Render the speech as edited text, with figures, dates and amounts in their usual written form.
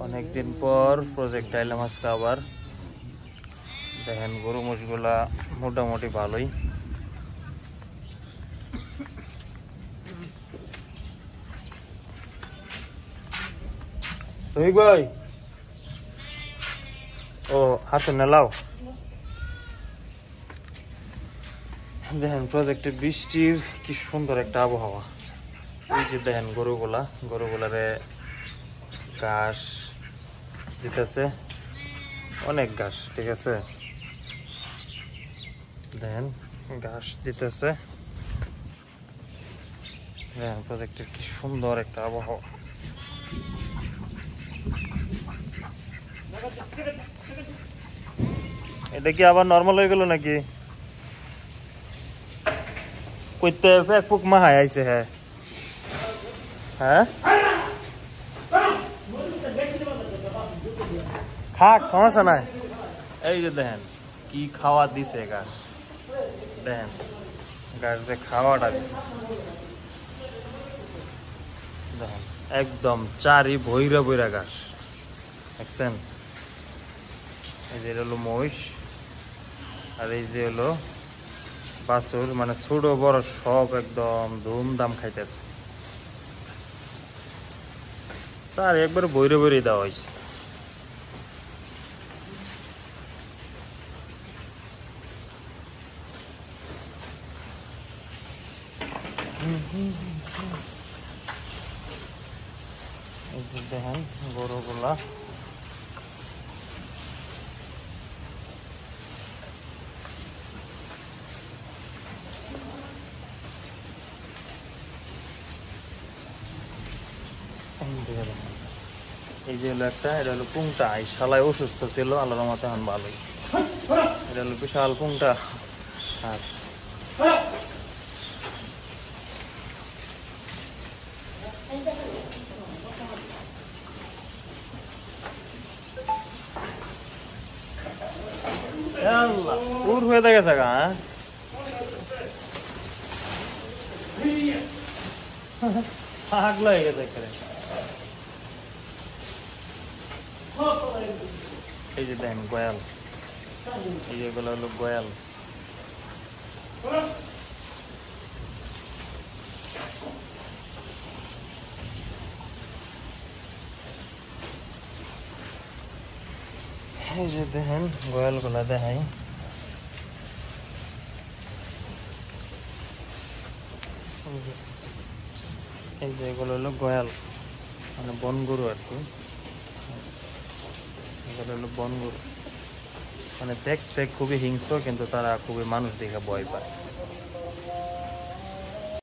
অনেকদিন পর প্রজেক্ট আইলাম আজকে আবার। দেখেন গরু মোষগুলা মোটামুটি ভালোই। রহিক ভাই, ও হাতে নেলাও। দেখেন প্রজেক্টে বৃষ্টির কি সুন্দর একটা আবহাওয়া। এই যে দেখেন গরুগুলারে ঘাস দিতেছে, অনেক ঘাস, ঠিক আছে। দেখেন ঘাস দিতেছে, দেখেন প্রজেক্টের কি সুন্দর একটা আবহাওয়া। এটা কি আবার নর্মাল হয়ে গেল নাকি? কইতে এক ফুক মাহাই আইছে। হ্যাঁ হ্যাঁ, খাক, সমস্যা নাই। এই যে দেখেন কি খাওয়া দিছে ঘাস, দেখেন ঘাস যে খাওয়াটা দিছে, দেখেন একদম চারি ভৈরা ভৈরা ঘাস, দেখছেন। এই যে হলো মহিষ, আর এই যে হলো বাছুর, মানে ছোট বড় সব একদম ধুমধাম খাইতেছে। তার একবার বইরে বইরে দেওয়া হয়েছে। এই যে দেখেন গরুগুলা এই যে হলো একটা, এটা হলো পুংটা। এই শালায় অসুস্থ ছিল, আল্লাহর মতো এখন ভালোই। এটা হলো বিশাল পুংটা। আর পুর হয়ে গেছে গা, আগলা হয়ে গেছে। এই যে দেখেন গয়াল, এই যেগুলো হলো গয়াল। এই যে দেখেন গয়াল গুলা দেখাই। এই যে এগুলো হলো গয়াল, মানে বনগরু আর কি। এগুলো হলো বনগরু, মানে দেখতে খুবই হিংস্র, কিন্তু তারা খুবই মানুষ দেখে ভয় পায়।